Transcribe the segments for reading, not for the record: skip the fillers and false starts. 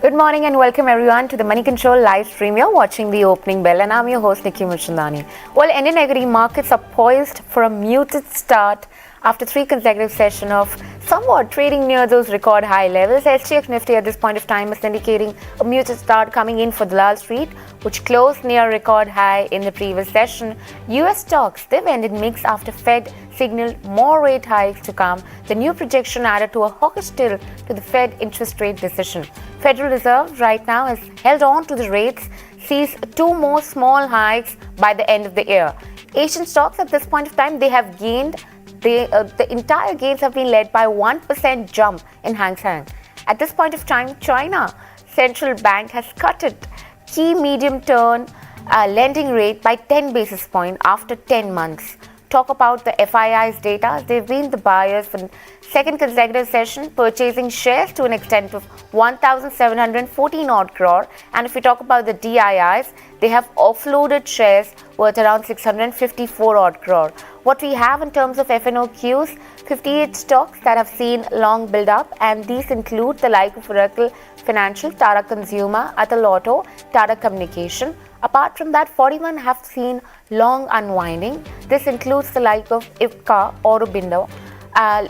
Good morning and welcome everyone to the Moneycontrol live stream. You're watching the opening bell and I'm your host Nikki Muchandani. Well, Indian equity markets are poised for a muted start after three consecutive sessions of somewhat trading near those record high levels. SGX Nifty at this point of time is indicating a muted start coming in for Dalal Street, which closed near record high in the previous session. US stocks, they've ended mixed after Fed signaled more rate hikes to come. The new projection added to a hawkish tilt to the Fed interest rate decision. Federal Reserve right now has held on to the rates, sees two more small hikes by the end of the year. Asian stocks at this point of time, they have gained. The entire gains have been led by 1% jump in Hang Seng. At this point of time, China Central Bank has cut its key medium-term lending rate by 10 basis points after 10 months. Talk about the FII's data. They've been the buyers for the second consecutive session, purchasing shares to an extent of 1,714 odd crore. And if we talk about the DIIs, they have offloaded shares worth around 654 odd crore. What we have in terms of FNOQs, 58 stocks that have seen long build-up, and these include the like of Oracle Financial, Tata Consumer, Atal Auto, Tata Communication. Apart from that, 41 have seen long unwinding. This includes the like of Ipca, Aurobindo,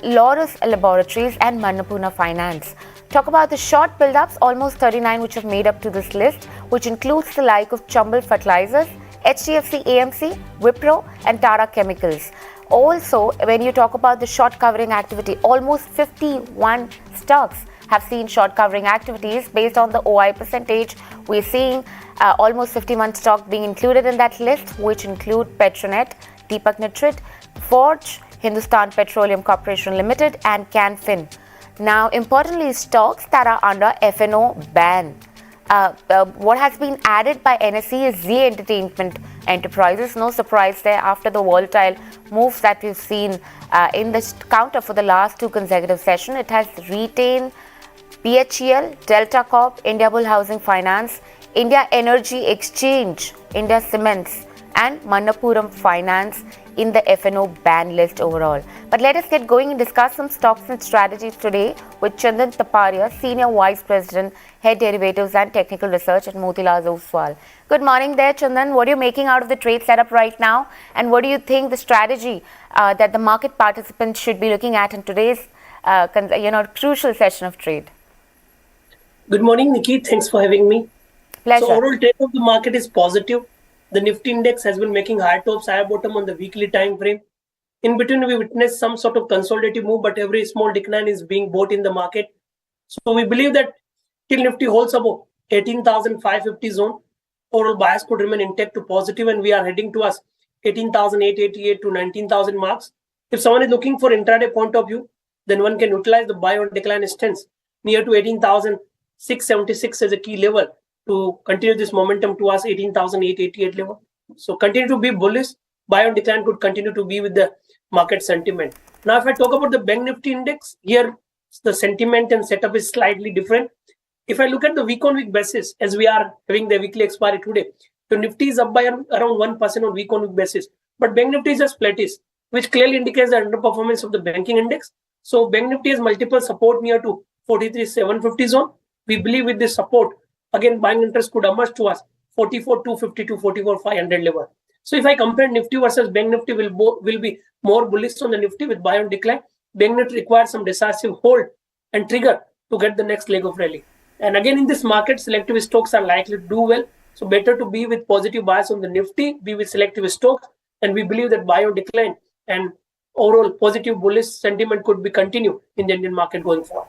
Laurus Laboratories and Mannapurna Finance. Talk about the short build-ups, almost 39 which have made up to this list, which includes the like of Chambal Fertilizers, HDFC AMC, Wipro and Tata Chemicals. Also, when you talk about the short covering activity, almost 51 stocks have seen short covering activities. Based on the OI percentage, we're seeing almost 51 stocks being included in that list, which include Petronet, Deepak Nitrit, Forge, Hindustan Petroleum Corporation Limited and Canfin. Now, importantly, stocks that are under FNO ban. What has been added by NSE is Z Entertainment Enterprises. No surprise there after the volatile moves that we've seen in the counter for the last two consecutive sessions. It has retained BHEL, Delta Corp, India Bull Housing Finance, India Energy Exchange, India Cements and Mannappuram Finance in the FNO ban list overall. But let us get going and discuss some stocks and strategies today with Chandan Taparia, Senior Vice President, Head Derivatives and Technical Research at Motilal Oswal. Good morning there, Chandan. What are you making out of the trade setup right now? And what do you think the strategy that the market participants should be looking at in today's crucial session of trade? Good morning, Nikki. Thanks for having me. Pleasure. So overall trade of the market is positive. The Nifty index has been making higher tops, higher bottom on the weekly time frame. In between, we witnessed some sort of consolidative move, but every small decline is being bought in the market. So we believe that till Nifty holds above 18,550 zone, overall bias could remain intact to positive, and we are heading towards 18,888 to 19,000 marks. If someone is looking for intraday point of view, then one can utilize the buy on decline stance near to 18,676 as a key level to continue this momentum towards 18,888 level. So continue to be bullish. Buy on decline could continue to be with the market sentiment. Now, if I talk about the Bank Nifty index, here the sentiment and setup is slightly different. If I look at the week-on-week basis, as we are having the weekly expiry today, the Nifty is up by around 1% on week-on-week basis. But Bank Nifty is just flattish, which clearly indicates the underperformance of the banking index. So Bank Nifty has multiple support near to 43,750 zone. We believe with this support, again, buying interest could emerge to us 44,250 to 44,500 level. So if I compare Nifty versus Bank Nifty, will be more bullish on the Nifty with buy on decline. Bank Nifty requires some decisive hold and trigger to get the next leg of rally. And again, in this market, selective stocks are likely to do well. So better to be with positive bias on the Nifty, be with selective stocks, and we believe that buy on decline and overall positive bullish sentiment could be continued in the Indian market going forward.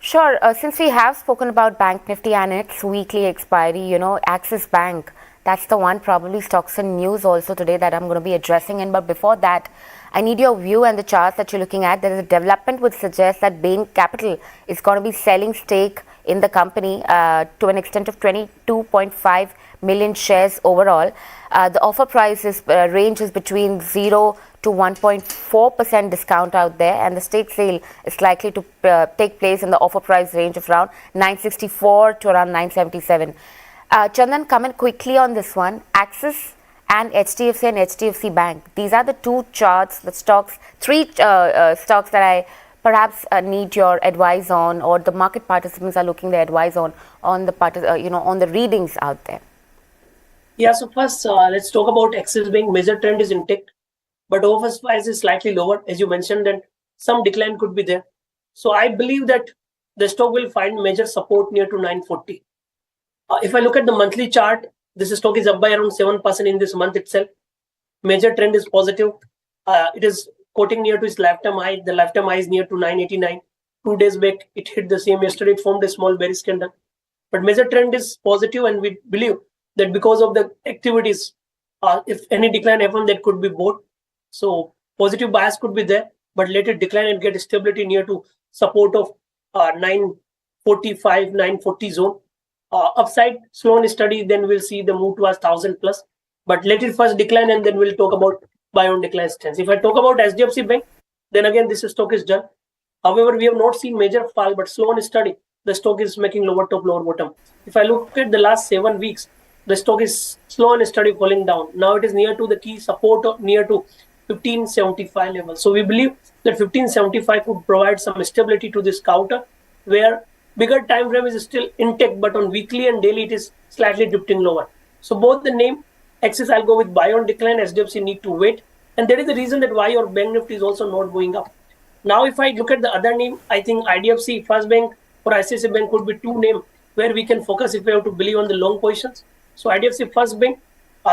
Sure. Since we have spoken about Bank Nifty and its weekly expiry, Axis Bank, that's the one probably stocks and news also today that I'm going to be addressing in. But before that, I need your view and the charts that you're looking at. There is a development which suggests that Bain Capital is going to be selling stake in the company to an extent of 22.5 million shares overall. The offer price is ranges between 0 to 1.4% discount out there, and the stake sale is likely to take place in the offer price range of around 964 to around 977. Chandan, comment quickly on this one. Axis and HDFC and HDFC Bank. These are the two charts, the stocks, three stocks that I perhaps need your advice on, or the market participants are looking their advice on the on the readings out there? Yeah, so first, let's talk about Axis Bank. Major trend is intact, but OFS price is slightly lower, as you mentioned, and some decline could be there. So I believe that the stock will find major support near to 940. If I look at the monthly chart, this stock is up by around 7% in this month itself. Major trend is positive. It is quoting near to its lifetime high. The lifetime high is near to 989. 2 days back, it hit the same. Yesterday, it formed a small bearish candle. But major trend is positive, and we believe that because of the activities, if any decline happens, that could be both. So positive bias could be there, but let it decline and get stability near to support of 945, 940 zone. Upside, slow and steady, then we'll see the move towards 1000 plus. But let it first decline, and then we'll talk about buy on decline stance. If I talk about HDFC Bank, then again this stock is done. However, we have not seen major fall, but slow and steady, the stock is making lower top, lower bottom. If I look at the last 7 weeks, the stock is slow and steady falling down. Now it is near to the key support of near to 1575 level. So we believe that 1575 could provide some stability to this counter, where bigger time frame is still intact, but on weekly and daily it is slightly drifting lower. So both the name Axis, I'll go with buy on decline. HDFC need to wait, and that is the reason that why your bank nifty is also not going up. Now, if I look at the other name, I think IDFC First Bank or ICICI Bank could be two names where we can focus if we have to believe on the long positions. So IDFC First Bank,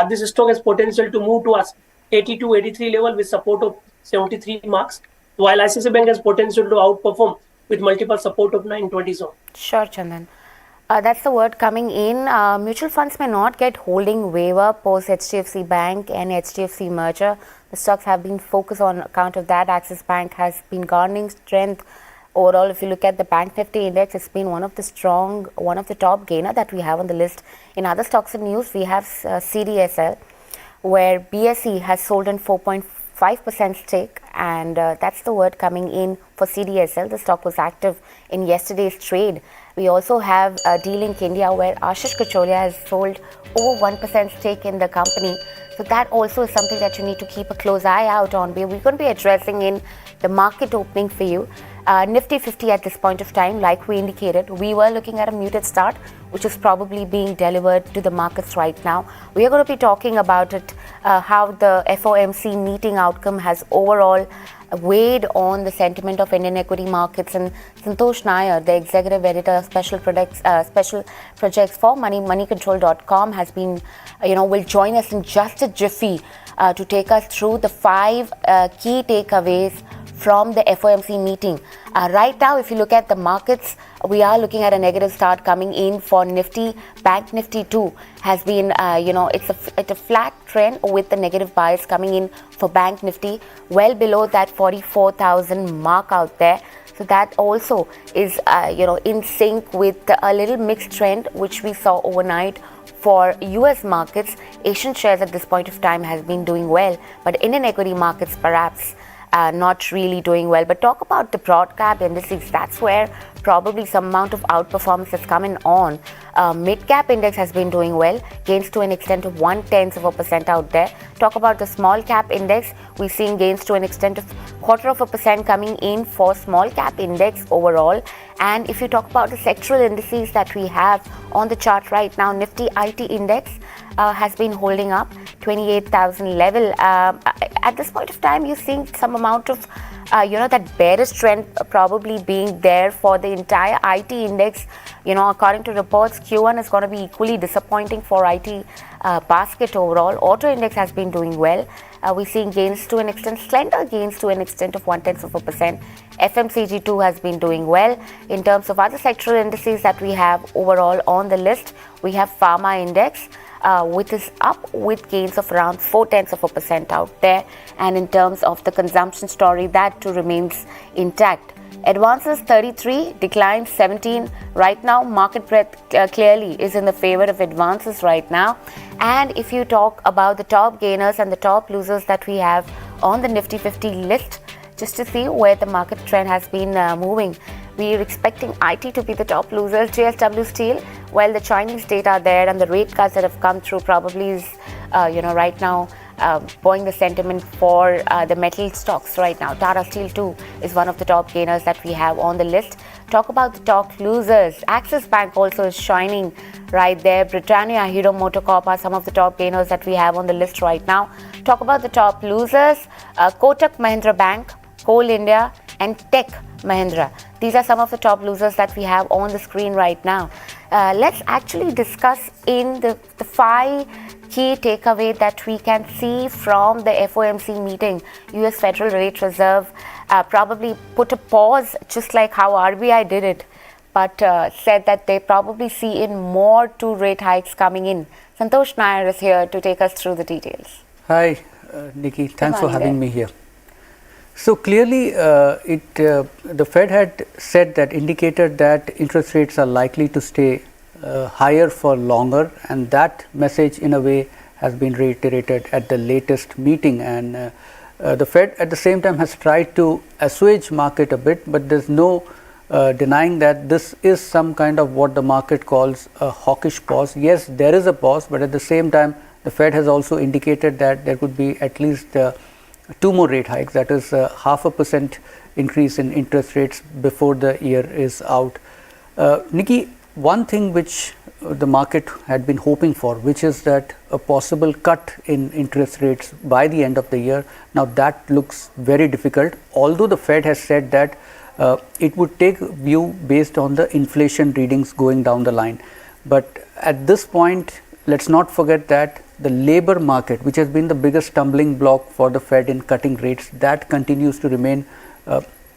this stock has potential to move towards 82, 83 level with support of 73 marks, while ICICI Bank has potential to outperform with multiple support of 920 zone. Sure, Chandan. That's the word coming in. Mutual funds may not get holding waiver post HDFC Bank and HDFC merger. The stocks have been focused on account of that. Axis Bank has been garnering strength. Overall, if you look at the Bank Nifty index, it's been one of the top gainer that we have on the list. In other stocks and news, we have CDSL, where BSE has sold in 4.5% stake, and that's the word coming in for CDSL. The stock was active in yesterday's trade. We also have D-Link India, where Ashish Kacholia has sold over 1% stake in the company. So that also is something that you need to keep a close eye out on. We're going to be addressing in the market opening for you. Nifty 50 at this point of time, like we indicated, we were looking at a muted start, which is probably being delivered to the markets right now. We are going to be talking about it, how the FOMC meeting outcome has overall weighed on the sentiment of Indian equity markets. And Santosh Nair, the executive editor, special projects for Moneycontrol.com, has been, will join us in just a jiffy to take us through the 5 key takeaways from the FOMC meeting. Right now, if you look at the markets, we are looking at a negative start coming in for Nifty. Bank Nifty too has been, it's a flat trend with the negative bias coming in for Bank Nifty, well below that 44,000 mark out there. So that also is, in sync with a little mixed trend which we saw overnight for US markets. Asian shares at this point of time has been doing well, but Indian equity markets perhaps not really doing well. But talk about the broad cap indices, that's where probably some amount of outperformance has come in on. Mid cap index has been doing well, gains to an extent of 0.1% out there. Talk about the small cap index, we're seeing gains to an extent of 0.25% coming in for small cap index overall. And if you talk about the sectoral indices that we have on the chart right now, Nifty IT index has been holding up 28,000 level. At this point of time, you're seeing some amount of that bearish trend probably being there for the entire IT index. According to reports, Q1 is going to be equally disappointing for IT basket overall. Auto index has been doing well. We're seeing gains to an extent, slender gains to an extent of 0.1%. FMCG too has been doing well. In terms of other sectoral indices that we have overall on the list, we have Pharma index, which is up with gains of around 0.4% out there. And in terms of the consumption story, that too remains intact. Advances 33, declines 17. Right now, market breadth clearly is in the favor of advances right now. And if you talk about the top gainers and the top losers that we have on the Nifty 50 list, just to see where the market trend has been moving, we are expecting IT to be the top losers. JSW Steel, well, the Chinese data there and the rate cuts that have come through probably is, right now buoying the sentiment for the metal stocks right now. Tata Steel too is one of the top gainers that we have on the list. Talk about the top losers. Axis Bank also is shining right there. Britannia, Hero MotoCorp are some of the top gainers that we have on the list right now. Talk about the top losers. Kotak Mahindra Bank, Coal India and Tech Mahindra. These are some of the top losers that we have on the screen right now. Let's actually discuss in the 5 key takeaway that we can see from the FOMC meeting. US Federal Rate Reserve probably put a pause, just like how RBI did it, but said that they probably see in more 2 rate hikes coming in. Santosh Nair is here to take us through the details. Hi, Nikki. Thanks for having me here. So clearly, the Fed had said that, indicated that interest rates are likely to stay higher for longer, and that message in a way has been reiterated at the latest meeting. And the Fed at the same time has tried to assuage market a bit, but there's no denying that this is some kind of what the market calls a hawkish pause. Yes, there is a pause, but at the same time, the Fed has also indicated that there could be at least 2 more rate hikes, that is 0.5% increase in interest rates before the year is out. Nikki, one thing which the market had been hoping for, which is that a possible cut in interest rates by the end of the year, now that looks very difficult, although the Fed has said that it would take view based on the inflation readings going down the line. But at this point, let's not forget that the labor market, which has been the biggest stumbling block for the Fed in cutting rates, that continues to remain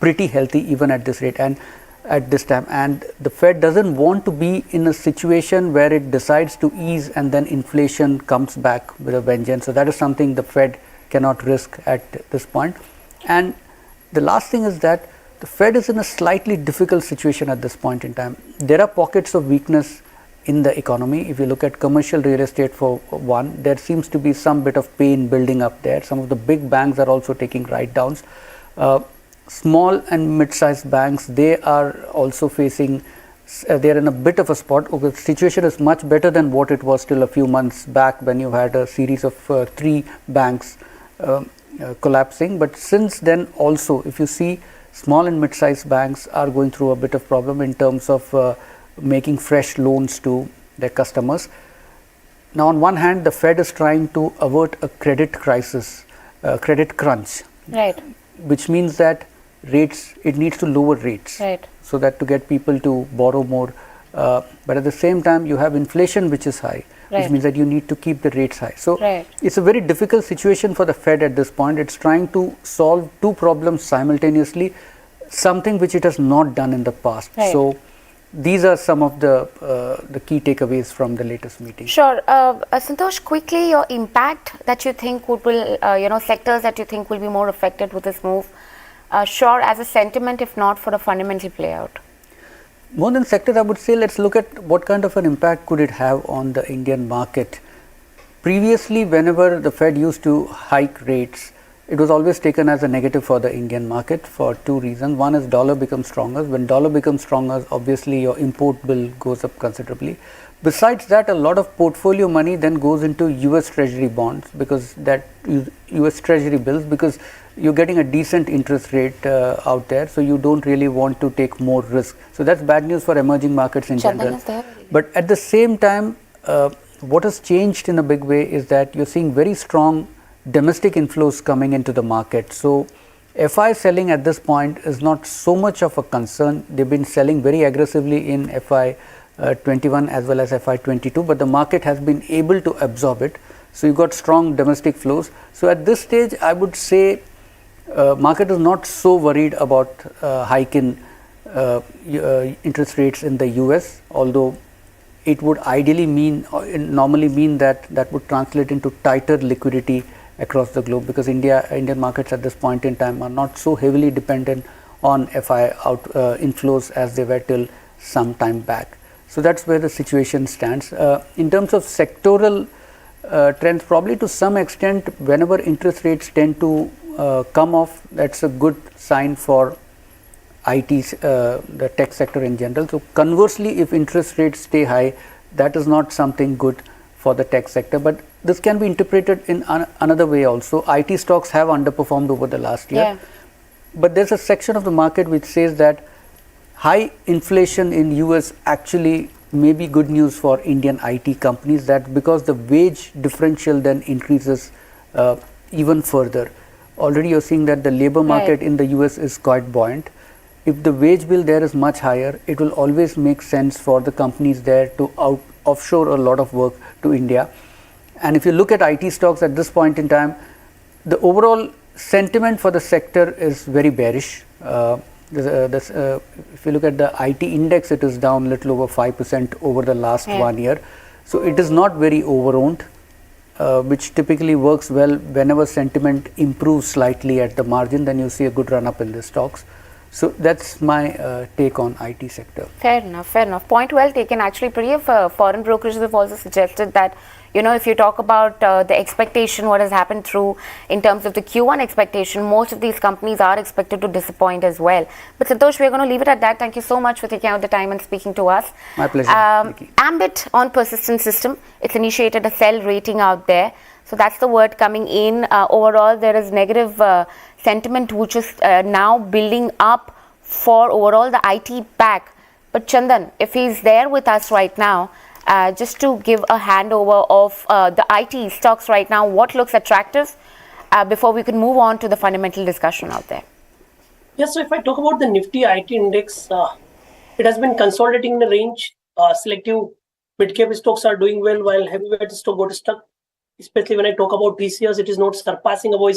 pretty healthy even at this rate and at this time. And the Fed doesn't want to be in a situation where it decides to ease and then inflation comes back with a vengeance. So that is something the Fed cannot risk at this point. And the last thing is that the Fed is in a slightly difficult situation at this point in time. There are pockets of weakness in the economy. If you look at commercial real estate for one, there seems to be some bit of pain building up there. Some of the big banks are also taking write-downs. Small and mid-sized banks, they are also facing, they are in a bit of a spot. The situation is much better than what it was till a few months back when you had a series of 3 banks collapsing. But since then also, if you see, small and mid-sized banks are going through a bit of problem in terms of making fresh loans to their customers. Now, on one hand, the Fed is trying to avert a credit crisis, credit crunch, Right. which means that rates, it needs to lower rates, Right. so that to get people to borrow more. But at the same time, you have inflation which is high, Right. which means that you need to keep the rates high. So Right. it's a very difficult situation for the Fed at this point. It's trying to solve 2 problems simultaneously, something which it has not done in the past. Right. So these are some of the key takeaways from the latest meeting. Sure. Santosh, quickly, your impact that you think will, sectors that you think will be more affected with this move, sure, as a sentiment, if not for a fundamental play out. More than sector, I would say let's look at what kind of an impact could it have on the Indian market. Previously, whenever the Fed used to hike rates, it was always taken as a negative for the Indian market for 2 reasons. One is dollar becomes stronger. When dollar becomes stronger, obviously your import bill goes up considerably. Besides that, a lot of portfolio money then goes into US Treasury bonds, because that US Treasury bills, because you're getting a decent interest rate out there, so you don't really want to take more risk. So that's bad news for emerging markets in general. But at the same time, what has changed in a big way is that you're seeing very strong domestic inflows coming into the market. So FI selling at this point is not so much of a concern. They've been selling very aggressively in FI 21 as well as FI 22, but the market has been able to absorb it. So you got strong domestic flows. So at this stage, I would say market is not so worried about hike in interest rates in the US, although it would ideally mean, normally mean that would translate into tighter liquidity across the globe, because Indian markets at this point in time are not so heavily dependent on FI inflows as they were till some time back. So that's where the situation stands. In terms of sectoral trends, probably to some extent, whenever interest rates tend to come off, that's a good sign for ITs, the tech sector in general. So conversely, if interest rates stay high, that is not something good for the tech sector, but this can be interpreted in another way also. IT stocks have underperformed over the last year, but there's a section of the market which says that high inflation in US actually may be good news for Indian IT companies, that because the wage differential then increases even further. Already you're seeing that the labor market in the US is quite buoyant. If the wage bill there is much higher, it will always make sense for the companies there to offshore a lot of work to India. And if you look at IT stocks at this point in time, the overall sentiment for the sector is very bearish. If you look at the IT index, it is down a little over 5% over the last 1 year. So it is not very overowned, which typically works well whenever sentiment improves slightly at the margin, then you see a good run up in the stocks. So that's my take on IT sector. Fair enough, fair enough. Point well taken. Actually, pretty of foreign brokerages have also suggested that, you know, if you talk about the expectation, what has happened through in terms of the Q1 expectation, most of these companies are expected to disappoint as well. But Santosh, we're going to leave it at that. Thank you so much for taking out the time and speaking to us. My pleasure. Ambit on persistent system, it's initiated a sell rating out there. So that's the word coming in. Overall, there is negative sentiment which is now building up for overall the IT pack. But Chandan, if he's there with us right now, just to give a handover of the IT stocks right now, what looks attractive before we can move on to the fundamental discussion out there? Yes, so if I talk about the Nifty IT index, it has been consolidating in the range. Selective mid-cap stocks are doing well while heavyweight stock got stuck. Especially when I talk about TCS, it is not surpassing above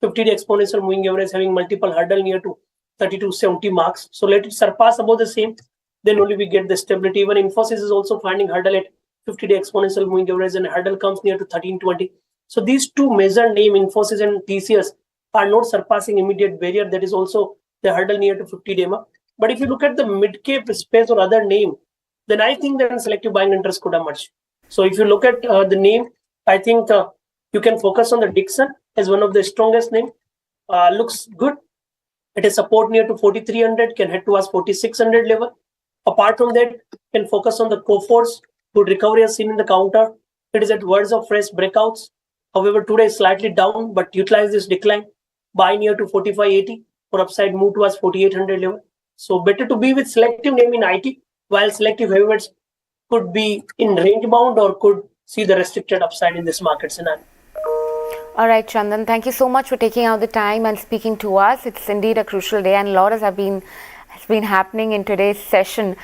50-day exponential moving average, having multiple hurdle near to 3270 marks. So let it surpass above the same, then only we get the stability. Even Infosys is also finding hurdle at 50-day exponential moving average, and hurdle comes near to 1320. So these two major name, Infosys and TCS, are not surpassing immediate barrier. That is also the hurdle near to 50-day mark. But if you look at the mid-cap space or other name, then I think that selective buying interest could emerge. So if you look at the name, I think you can focus on the Dixon as one of the strongest name. Looks good. It is support near to 4300, can head towards 4600 level. Apart from that, can focus on the Coforce. Good recovery as seen in the counter. It is at words of fresh breakouts. However, today is slightly down, but utilize this decline. Buy near to 4580 for upside move towards 4800 level. So better to be with selective name in IT, while selective heavyweights could be in range bound or could see the restricted upside in this market scenario. All right, Chandan, thank you so much for taking out the time and speaking to us. It's indeed a crucial day, and a lot has been happening in today's session.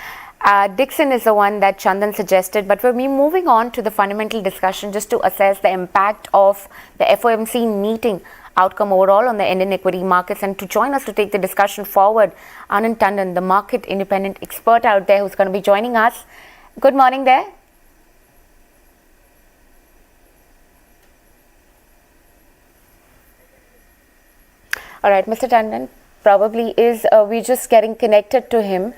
Dixon is the one that Chandan suggested, but we're moving on to the fundamental discussion just to assess the impact of the FOMC meeting outcome overall on the Indian equity markets. And to join us to take the discussion forward, Anand Tandon, the market independent expert out there, who's going to be joining us. Good morning there. All right, Mr. Tandon probably is, we're just getting connected to him.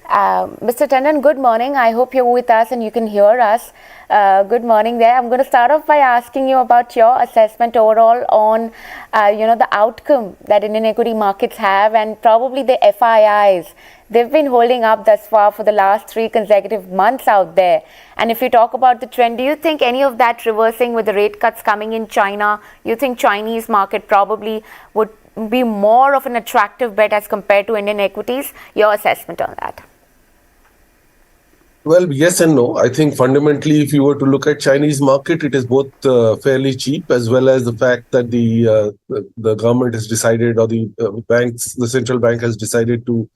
Mr. Tandon, good morning. I hope you're with us and you can hear us. Good morning there. I'm going to start off by asking you about your assessment overall on, the outcome that Indian equity markets have, and probably the FIIs. They've been holding up thus far for the last 3 consecutive months out there. And if you talk about the trend, do you think any of that reversing with the rate cuts coming in China? You think Chinese market probably would be more of an attractive bet as compared to Indian equities? Your assessment on that? Well, yes and no. I think fundamentally, if you were to look at Chinese market, it is both fairly cheap, as well as the fact that the government has decided, or the central bank has decided to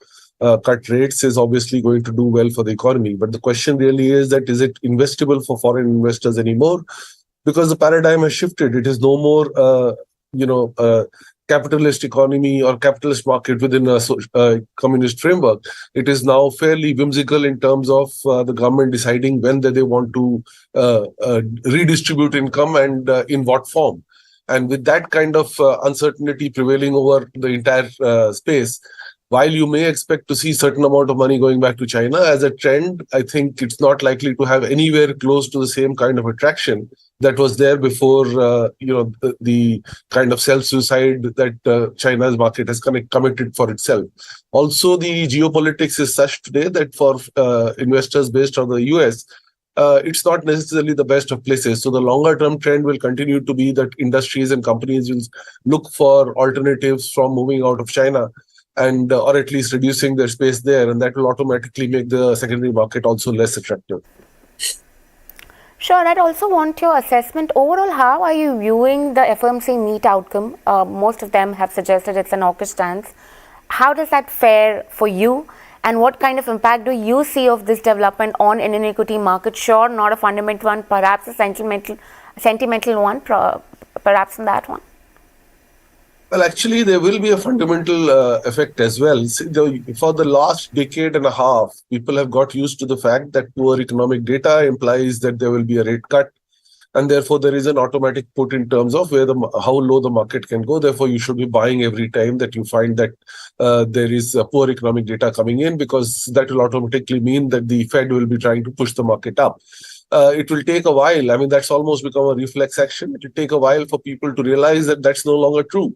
cut rates, is obviously going to do well for the economy. But the question really is that, is it investable for foreign investors anymore? Because the paradigm has shifted. It is no more, capitalist economy or capitalist market within a communist framework. It is now fairly whimsical in terms of the government deciding when they want to redistribute income and in what form. And with that kind of uncertainty prevailing over the entire space, while you may expect to see certain amount of money going back to China, as a trend, I think it's not likely to have anywhere close to the same kind of attraction that was there before, the kind of self-suicide that China's market has committed for itself. Also, the geopolitics is such today that for investors based on the US, it's not necessarily the best of places. So the longer term trend will continue to be that industries and companies will look for alternatives from moving out of China and or at least reducing their space there, and that will automatically make the secondary market also less attractive. Sure, I'd also want your assessment. Overall, how are you viewing the FOMC meet outcome? Most of them have suggested it's an hawkish stance. How does that fare for you? And what kind of impact do you see of this development on Indian equity market? Sure, not a fundamental one, perhaps a sentimental one, perhaps in that one. Well, actually, there will be a fundamental effect as well. See, for the last decade and a half, people have got used to the fact that poor economic data implies that there will be a rate cut, and therefore there is an automatic put in terms of how low the market can go. Therefore, you should be buying every time that you find that there is poor economic data coming in, because that will automatically mean that the Fed will be trying to push the market up. It will take a while. I mean, that's almost become a reflex action. It will take a while for people to realize that that's no longer true.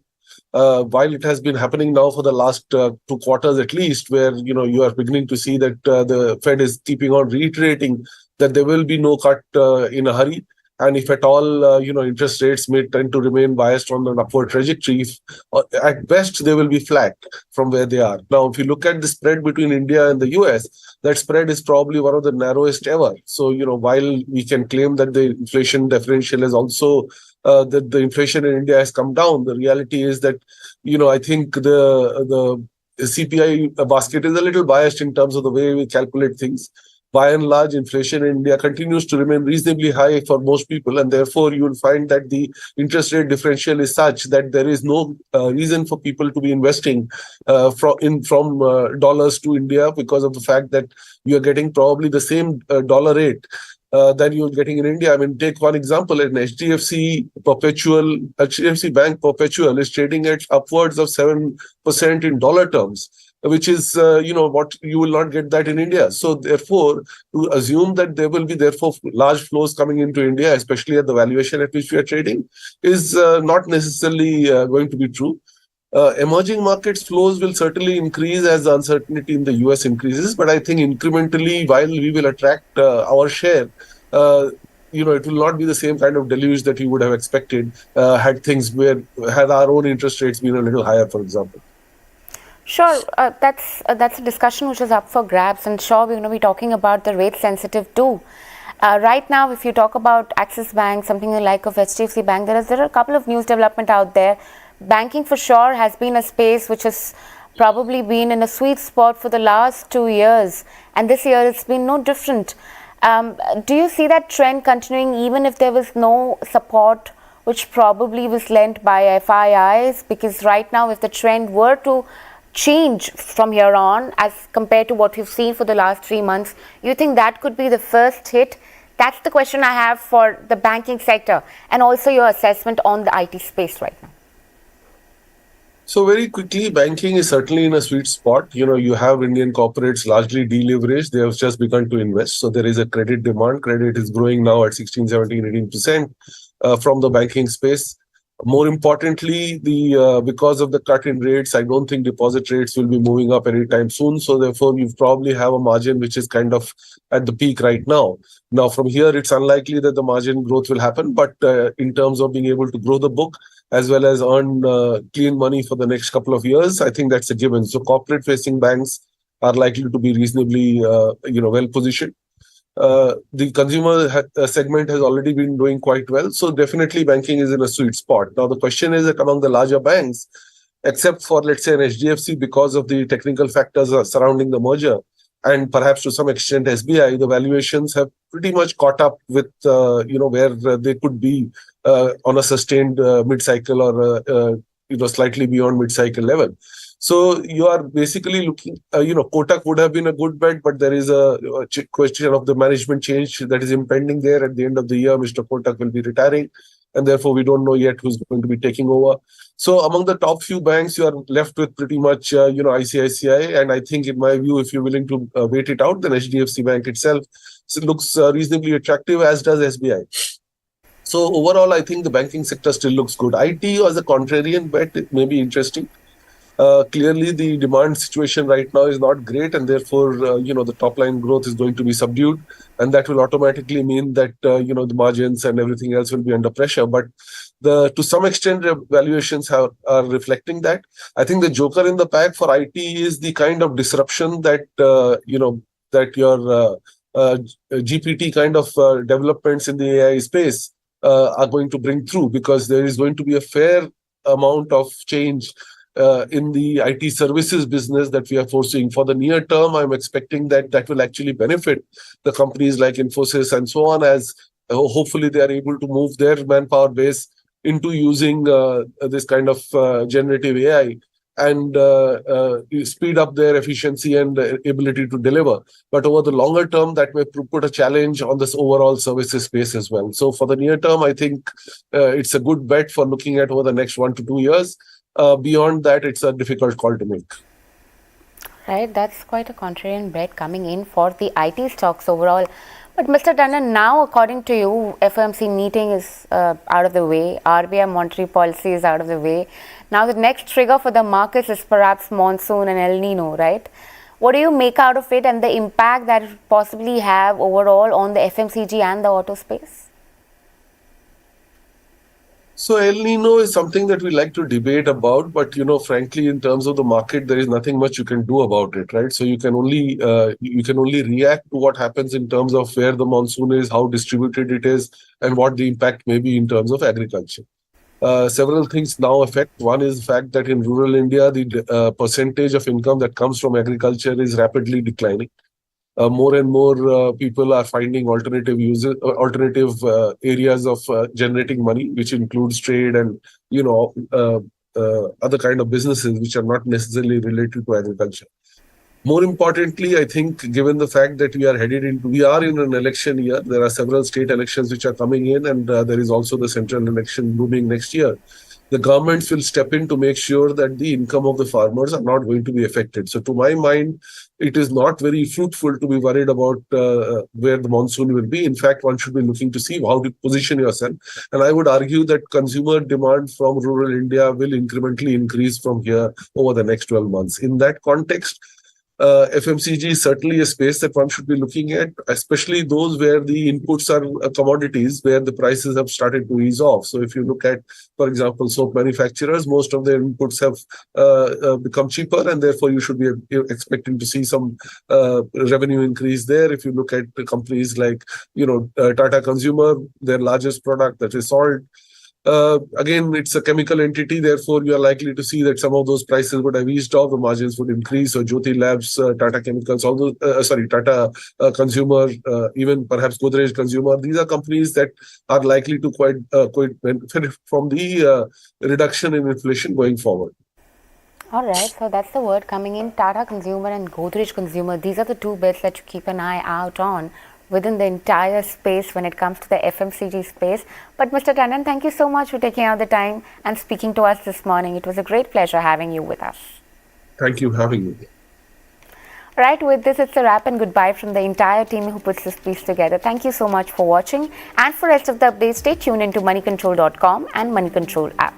While it has been happening now for the last 2 quarters at least, where you are beginning to see that the Fed is keeping on reiterating that there will be no cut in a hurry, and if at all, interest rates may tend to remain biased on an upward trajectory. At best, they will be flat from where they are now. If you look at the spread between India and the US, that spread is probably one of the narrowest ever. So while we can claim that the inflation differential is also that the inflation in India has come down, the reality is that, I think the CPI basket is a little biased in terms of the way we calculate things. By and large, inflation in India continues to remain reasonably high for most people, and therefore you will find that the interest rate differential is such that there is no reason for people to be investing from dollars to India, because of the fact that you are getting probably the same dollar rate that you're getting in India. I mean, take one example: an HDFC Bank perpetual is trading at upwards of 7% in dollar terms, which is what you will not get that in India. So therefore, to assume that there will be large flows coming into India, especially at the valuation at which we are trading, is not necessarily going to be true. Emerging markets flows will certainly increase as the uncertainty in the US increases, but I think incrementally, while we will attract our share, it will not be the same kind of deluge that you would have expected had our own interest rates been a little higher, for example. Sure, that's a discussion which is up for grabs, and sure, we're going to be talking about the rate sensitive too. Right now, if you talk about Axis Bank, something like of HDFC Bank, there are a couple of news development out there. Banking for sure has been a space which has probably been in a sweet spot for the last 2 years, and this year it's been no different. Do you see that trend continuing even if there was no support which probably was lent by FIIs? Because right now, if the trend were to change from here on as compared to what we've seen for the last 3 months, you think that could be the first hit? That's the question I have for the banking sector, and also your assessment on the IT space right now. So very quickly, banking is certainly in a sweet spot. You have Indian corporates largely deleveraged. They have just begun to invest. So there is a credit demand. Credit is growing now at 16, 17, 18% from the banking space. More importantly, because of the cut in rates, I don't think deposit rates will be moving up anytime soon. So therefore, you probably have a margin which is kind of at the peak right now. Now, from here, it's unlikely that the margin growth will happen. But in terms of being able to grow the book, as well as earn clean money for the next couple of years, I think that's a given. So corporate-facing banks are likely to be reasonably, well-positioned. The consumer segment has already been doing quite well. So definitely banking is in a sweet spot. Now, the question is that among the larger banks, except for, let's say, an HDFC, because of the technical factors surrounding the merger, and perhaps to some extent SBI, the valuations have pretty much caught up with, where they could be on a sustained mid-cycle or, slightly beyond mid-cycle level. So you are basically looking, Kotak would have been a good bet, but there is a question of the management change that is impending there. At the end of the year, Mr. Kotak will be retiring, and therefore we don't know yet who's going to be taking over. So among the top few banks, you are left with pretty much, ICICI. And I think, in my view, if you're willing to wait it out, then HDFC Bank itself looks reasonably attractive, as does SBI. So overall, I think the banking sector still looks good. IT as a contrarian bet, it may be interesting. Clearly, the demand situation right now is not great, and therefore, the top line growth is going to be subdued, and that will automatically mean that the margins and everything else will be under pressure. But to some extent, valuations are reflecting that. I think the joker in the pack for IT is the kind of disruption that that your GPT kind of developments in the AI space are going to bring through, because there is going to be a fair amount of change in the IT services business that we are foreseeing. For the near term, I'm expecting that will actually benefit the companies like Infosys and so on, as hopefully they are able to move their manpower base into using this kind of generative AI and speed up their efficiency and ability to deliver. But over the longer term, that may put a challenge on this overall services space as well. So for the near term, I think it's a good bet for looking at over the next 1 to 2 years. Beyond that, it's a difficult call to make. Right, that's quite a contrarian bet coming in for the IT stocks overall. But Mr. Tandon, now according to you, FOMC meeting is out of the way, RBI monetary policy is out of the way. Now the next trigger for the markets is perhaps monsoon and El Nino, right? What do you make out of it and the impact that it possibly have overall on the FMCG and the auto space? So El Nino is something that we like to debate about, but frankly, in terms of the market, there is nothing much you can do about it, right? So you can only react to what happens in terms of where the monsoon is, how distributed it is, and what the impact may be in terms of agriculture. Several things now affect. One is the fact that in rural India, the percentage of income that comes from agriculture is rapidly declining. More and more people are finding alternative areas of generating money, which includes trade and other kind of businesses which are not necessarily related to agriculture. More importantly, I think, given the fact that we are in an election year, there are several state elections which are coming in, and there is also the central election looming next year. The governments will step in to make sure that the income of the farmers are not going to be affected. So to my mind, it is not very fruitful to be worried about where the monsoon will be. In fact, one should be looking to see how to position yourself. And I would argue that consumer demand from rural India will incrementally increase from here over the next 12 months. In that context, FMCG is certainly a space that one should be looking at, especially those where the inputs are commodities, where the prices have started to ease off. So if you look at, for example, soap manufacturers, most of their inputs have become cheaper, and therefore you should be expecting to see some revenue increase there. If you look at the companies like, Tata Consumer, their largest product, that is salt, again, it's a chemical entity, therefore you are likely to see that some of those prices would have eased off, the margins would increase. So Jyoti Labs, Tata Chemicals, Tata Consumer, even perhaps Godrej Consumer, these are companies that are likely to quite benefit from the reduction in inflation going forward. All right, so that's the word coming in. Tata Consumer and Godrej Consumer, these are the two bets that you keep an eye out on within the entire space when it comes to the FMCG space. But Mr. Tandon, thank you so much for taking out the time and speaking to us this morning. It was a great pleasure having you with us. Thank you for having me. Right, with this, it's a wrap and goodbye from the entire team who puts this piece together. Thank you so much for watching. And for rest of the updates, stay tuned into moneycontrol.com and Moneycontrol app.